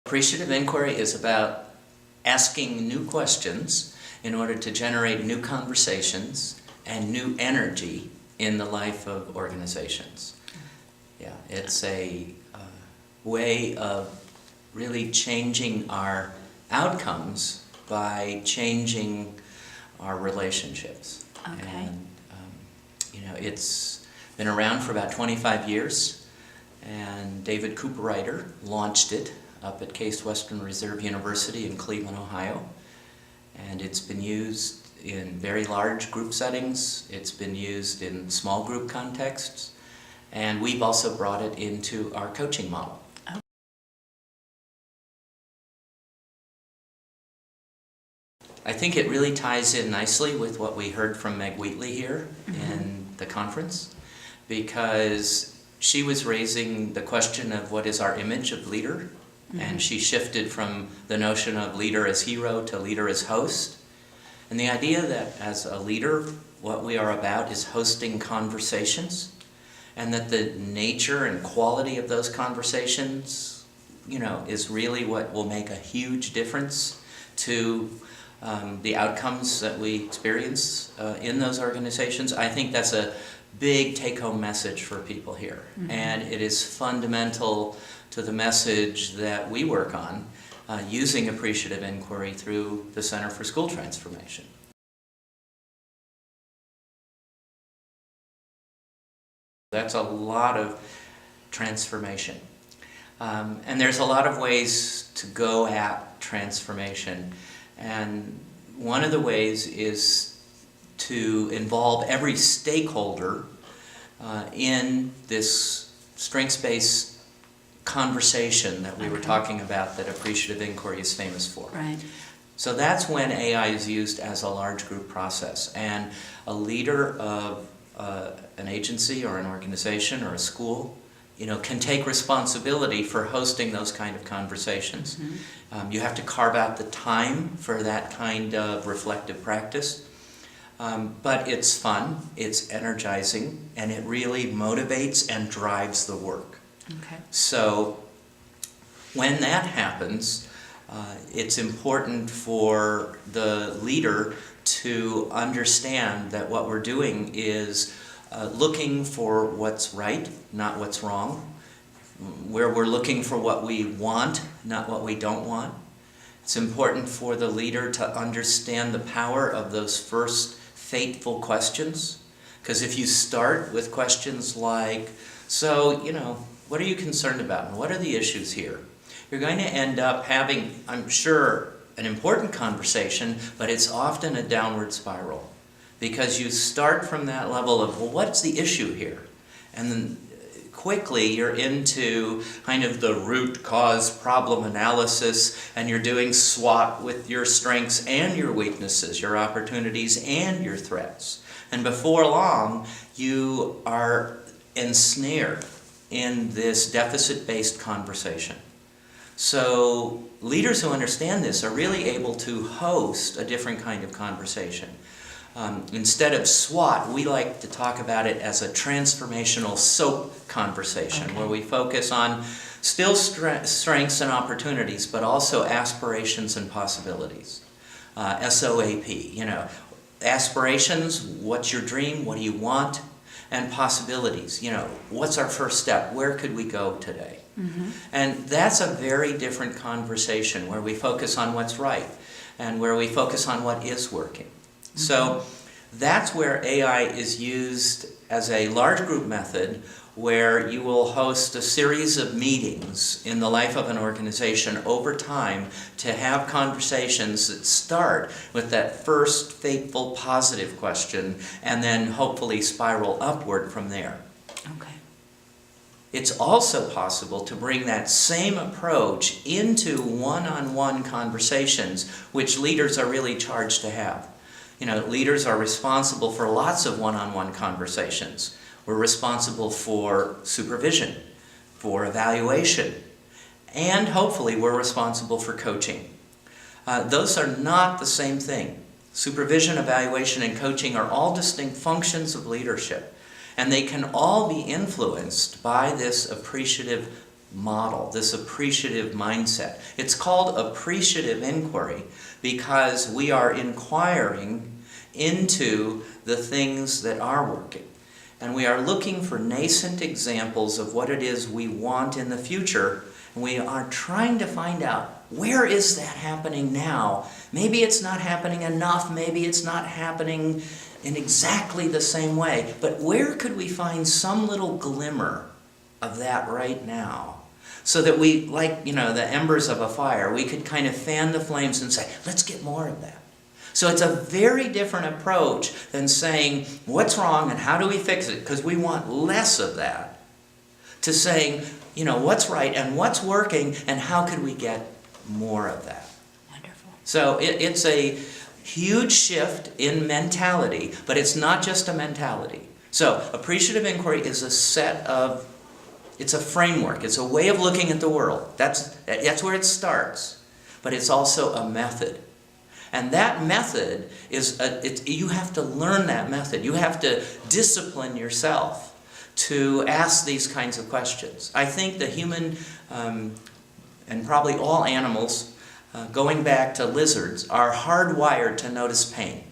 Appreciative inquiry is about asking new questions in order to generate new conversations and new energy in the life of organizations. Yeah, it's a way of really changing our outcomes by changing our relationships. Okay. And, it's been around for about 25 years, and David Cooperrider launched it up at Case Western Reserve University in Cleveland, Ohio. And it's been used in very large group settings, it's been used in small group contexts, and we've also brought it into our coaching model. I think it really ties in nicely with what we heard from Meg Wheatley here in the conference, because she was raising the question of what is our image of leader, and she shifted from the notion of leader as hero to leader as host. And the idea that as a leader, what we are about is hosting conversations, and that the nature and quality of those conversations, is really what will make a huge difference to the outcomes that we experience in those organizations. I think that's a big take-home message for people here. And it is fundamental to the message that we work on using appreciative inquiry through the Center for School Transformation. That's a lot of transformation. And there's a lot of ways to go at transformation. And one of the ways is to involve every stakeholder in this strengths-based conversation that we were talking about that appreciative inquiry is famous for. Right. So that's when AI is used as a large group process, and a leader of an agency or an organization or a school can take responsibility for hosting those kind of conversations. You have to carve out the time for that kind of reflective practice. But it's fun, it's energizing, and it really motivates and drives the work. Okay. So when that happens, it's important for the leader to understand that what we're doing is looking for what's right, not what's wrong, where we're looking for what we want, not what we don't want. It's important for the leader to understand the power of those first fateful questions, because if you start with questions like, so, what are you concerned about and what are the issues here? You're going to end up having, I'm sure, an important conversation, but it's often a downward spiral. Because you start from that level of, well, what's the issue here? And then quickly you're into kind of the root cause problem analysis, and you're doing SWOT with your strengths and your weaknesses, your opportunities and your threats. And before long, you are ensnared in this deficit-based conversation. So leaders who understand this are really able to host a different kind of conversation. Instead of SWOT, we like to talk about it as a transformational SOAP conversation, where we focus on still strengths and opportunities, but also aspirations and possibilities. SOAP, aspirations, what's your dream, what do you want? And possibilities, what's our first step, where could we go today? And that's a very different conversation where we focus on what's right and where we focus on what is working. So that's where AI is used as a large group method, where you will host a series of meetings in the life of an organization over time to have conversations that start with that first fateful positive question and then hopefully spiral upward from there. Okay. It's also possible to bring that same approach into one-on-one conversations, which leaders are really charged to have. Leaders are responsible for lots of one-on-one conversations. We're responsible for supervision, for evaluation, and hopefully we're responsible for coaching. Those are not the same thing. Supervision, evaluation, and coaching are all distinct functions of leadership, and they can all be influenced by this appreciative model, this appreciative mindset. It's called appreciative inquiry because we are inquiring into the things that are working. And we are looking for nascent examples of what it is we want in the future. And we are trying to find out, where is that happening now? Maybe it's not happening enough. Maybe it's not happening in exactly the same way. But where could we find some little glimmer of that right now? So that we, like, the embers of a fire, we could kind of fan the flames and say, let's get more of that. So it's a very different approach than saying, what's wrong and how do we fix it? Because we want less of that. To saying, what's right and what's working and how could we get more of that? Wonderful. So it's a huge shift in mentality, but it's not just a mentality. So appreciative inquiry is it's a framework. It's a way of looking at the world. That's where it starts. But it's also a method. And that method is, you have to learn that method. You have to discipline yourself to ask these kinds of questions. I think the human, and probably all animals, going back to lizards, are hardwired to notice pain.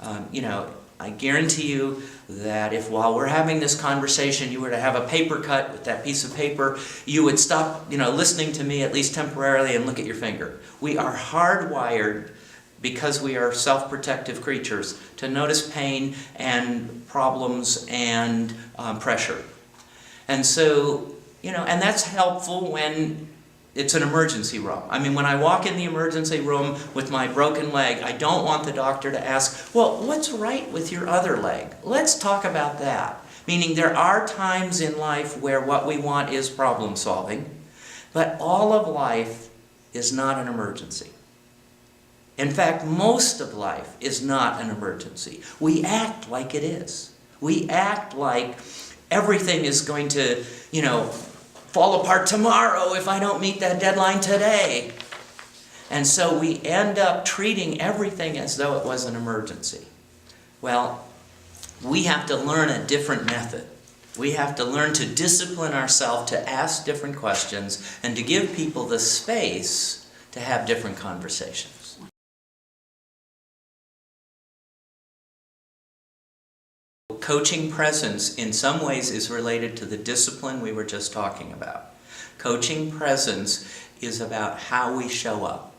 I guarantee you that if while we're having this conversation you were to have a paper cut with that piece of paper, you would stop listening to me at least temporarily and look at your finger. We are hardwired, because we are self-protective creatures, to notice pain and problems and pressure. And so, and that's helpful when it's an emergency room. I mean, when I walk in the emergency room with my broken leg, I don't want the doctor to ask, well, what's right with your other leg? Let's talk about that. Meaning there are times in life where what we want is problem solving, but all of life is not an emergency. In fact, most of life is not an emergency. We act like it is. We act like everything is going to, fall apart tomorrow if I don't meet that deadline today. And so we end up treating everything as though it was an emergency. Well, we have to learn a different method. We have to learn to discipline ourselves to ask different questions and to give people the space to have different conversations. Coaching presence in some ways is related to the discipline we were just talking about. Coaching presence is about how we show up.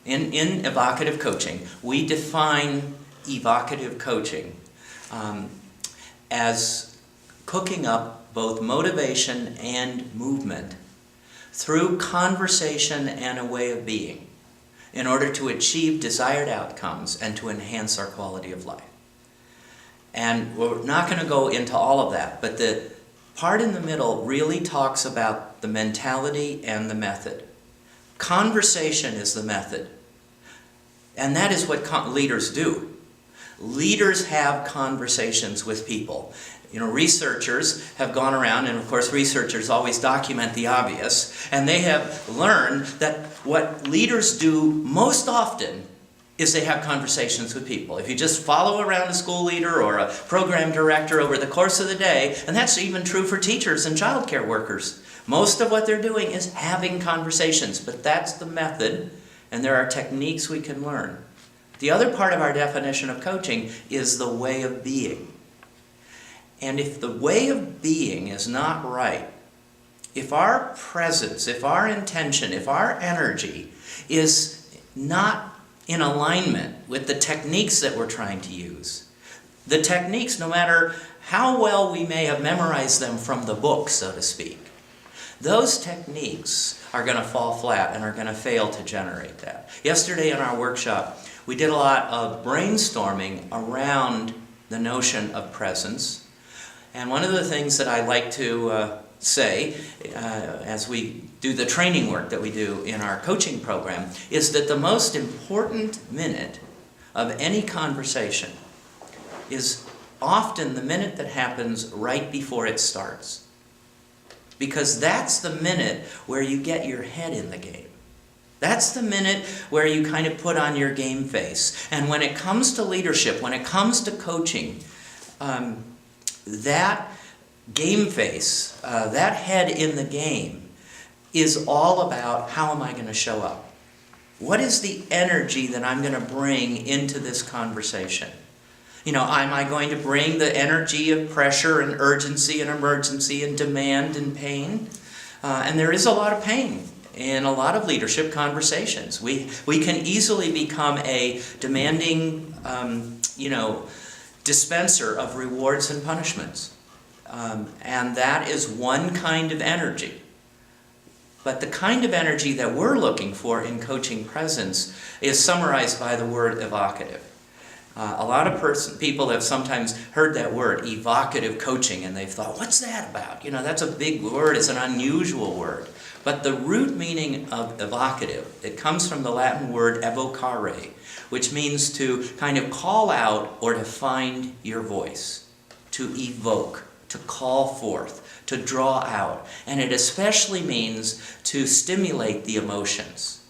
In evocative coaching, we define evocative coaching as cooking up both motivation and movement through conversation and a way of being in order to achieve desired outcomes and to enhance our quality of life. And we're not going to go into all of that, but the part in the middle really talks about the mentality and the method. Conversation is the method. And that is what leaders do. Leaders have conversations with people. Researchers have gone around, and of course researchers always document the obvious, and they have learned that what leaders do most often is they have conversations with people. If you just follow around a school leader or a program director over the course of the day, and that's even true for teachers and childcare workers, most of what they're doing is having conversations, but that's the method, and there are techniques we can learn. The other part of our definition of coaching is the way of being. And if the way of being is not right, if our presence, if our intention, if our energy is not in alignment with the techniques that we're trying to use. The techniques, no matter how well we may have memorized them from the book, so to speak, those techniques are going to fall flat and are going to fail to generate that. Yesterday in our workshop, we did a lot of brainstorming around the notion of presence. And one of the things that I like to say, as we do the training work that we do in our coaching program, is that the most important minute of any conversation is often the minute that happens right before it starts. Because that's the minute where you get your head in the game. That's the minute where you kind of put on your game face. And when it comes to leadership, when it comes to coaching, that game face, that head in the game, is all about how am I going to show up? What is the energy that I'm going to bring into this conversation? You know, am I going to bring the energy of pressure and urgency and emergency and demand and pain? And there is a lot of pain in a lot of leadership conversations. We can easily become a demanding, dispenser of rewards and punishments. And that is one kind of energy. But the kind of energy that we're looking for in coaching presence is summarized by the word evocative. A lot of people have sometimes heard that word, evocative coaching, and they've thought, what's that about? You know, that's a big word, it's an unusual word. But the root meaning of evocative, it comes from the Latin word evocare, which means to kind of call out or to find your voice, to evoke, to call forth, to draw out. And it especially means to stimulate the emotions.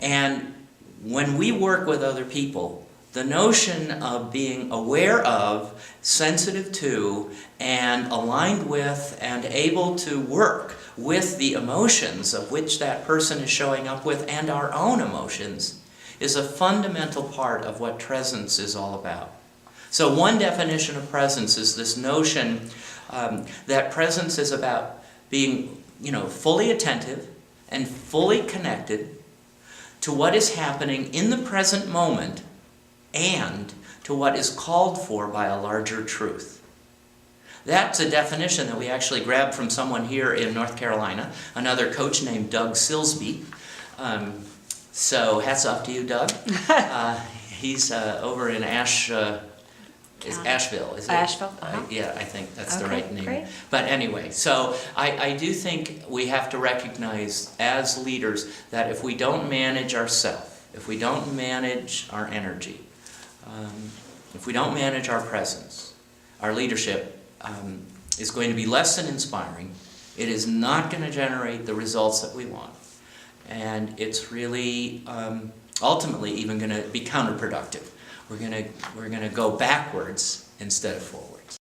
And when we work with other people, the notion of being aware of, sensitive to, and aligned with, and able to work with the emotions of which that person is showing up with, and our own emotions, is a fundamental part of what presence is all about. So one definition of presence is this notion that presence is about being, fully attentive and fully connected to what is happening in the present moment and to what is called for by a larger truth. That's a definition that we actually grabbed from someone here in North Carolina, another coach named Doug Silsby. So hats off to you, Doug. He's over in Asheville, is it? Asheville? Uh-huh. Yeah, I think that's the right name. Great. But anyway, so I do think we have to recognize as leaders that if we don't manage ourselves, if we don't manage our energy, if we don't manage our presence, our leadership is going to be less than inspiring. It is not going to generate the results that we want. And it's really ultimately even going to be counterproductive. We're going to go backwards instead of forwards.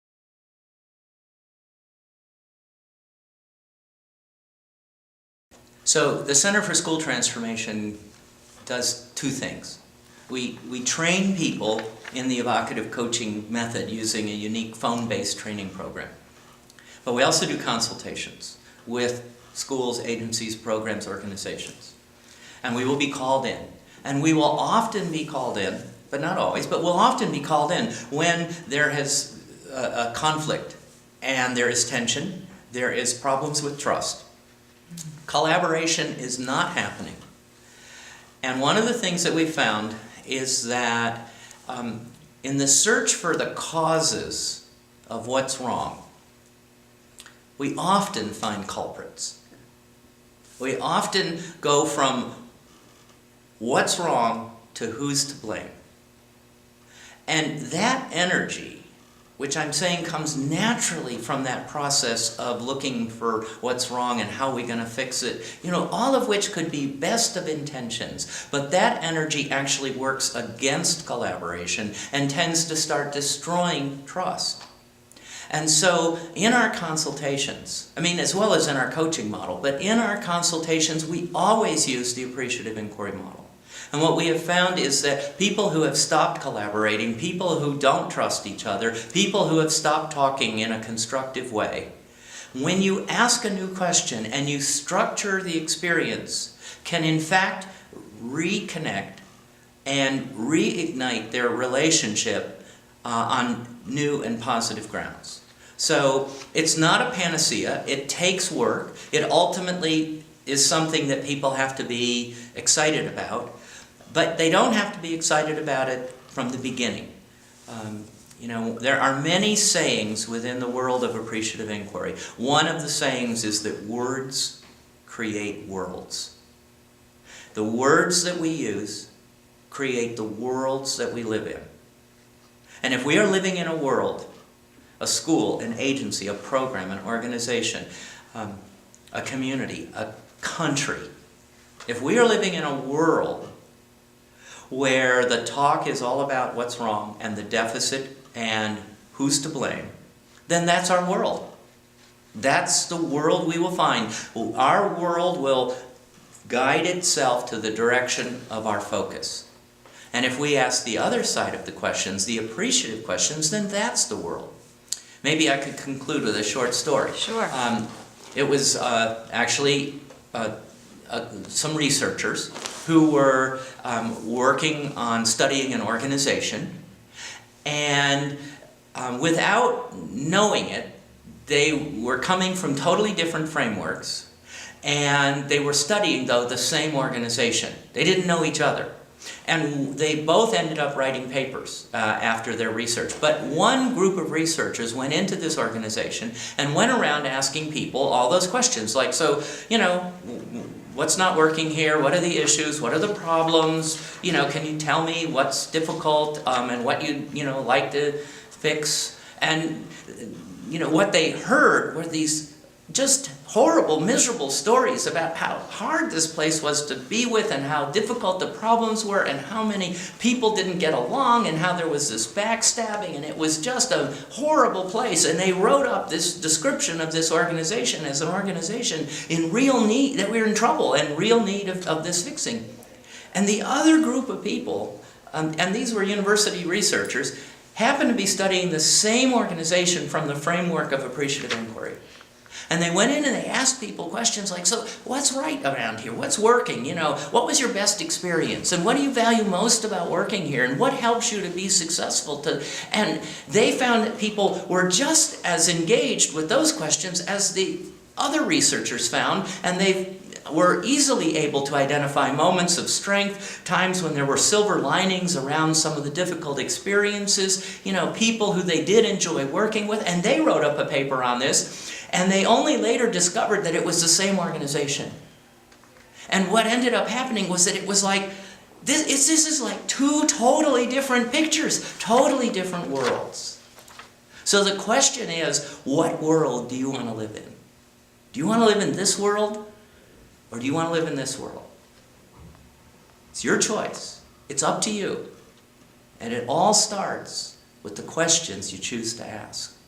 So the Center for School Transformation does two things. We train people in the evocative coaching method using a unique phone-based training program. But we also do consultations with schools, agencies, programs, organizations. And we will be called in. And we will often be called in, but not always, but we'll often be called in when there is a conflict and there is tension, there is problems with trust. Collaboration is not happening. And one of the things that we found is that in the search for the causes of what's wrong, we often find culprits. We often go from what's wrong to who's to blame. And that energy, which I'm saying comes naturally from that process of looking for what's wrong and how we're going to fix it, all of which could be best of intentions. But that energy actually works against collaboration and tends to start destroying trust. And so in our consultations, as well as in our coaching model, but in our consultations, we always use the appreciative inquiry model. And what we have found is that people who have stopped collaborating, people who don't trust each other, people who have stopped talking in a constructive way, when you ask a new question and you structure the experience, can in fact reconnect and reignite their relationship on new and positive grounds. So it's not a panacea. It takes work. It ultimately is something that people have to be excited about. But they don't have to be excited about it from the beginning. There are many sayings within the world of appreciative inquiry. One of the sayings is that words create worlds. The words that we use create the worlds that we live in. And if we are living in a world, a school, an agency, a program, an organization, a community, a country, if we are living in a world where the talk is all about what's wrong and the deficit and who's to blame, then that's our world. That's the world we will find. Our world will guide itself to the direction of our focus. And if we ask the other side of the questions, the appreciative questions, then that's the world. Maybe I could conclude with a short story. Sure. It was actually some researchers who were working on studying an organization, and without knowing it, they were coming from totally different frameworks, and they were studying, though, the same organization. They didn't know each other. And they both ended up writing papers after their research. But one group of researchers went into this organization and went around asking people all those questions, like, so, you know, what's not working here? What are the issues? What are the problems? You know, can you tell me what's difficult and what you know, like to fix? And, you know, what they heard were these just horrible, miserable stories about how hard this place was to be with and how difficult the problems were and how many people didn't get along and how there was this backstabbing and it was just a horrible place. And they wrote up this description of this organization as an organization in real need, that we were in trouble and real need of this fixing. And the other group of people, and these were university researchers, happened to be studying the same organization from the framework of appreciative inquiry. And they went in and they asked people questions like, so what's right around here? What's working? You know, what was your best experience? And what do you value most about working here? And what helps you to be successful? And they found that people were just as engaged with those questions as the other researchers found, and they were easily able to identify moments of strength, times when there were silver linings around some of the difficult experiences, you know, people who they did enjoy working with, and they wrote up a paper on this. And they only later discovered that it was the same organization. And what ended up happening was that it was like, this is like two totally different pictures, totally different worlds. So the question is, what world do you want to live in? Do you want to live in this world, or do you want to live in this world? It's your choice. It's up to you. And it all starts with the questions you choose to ask.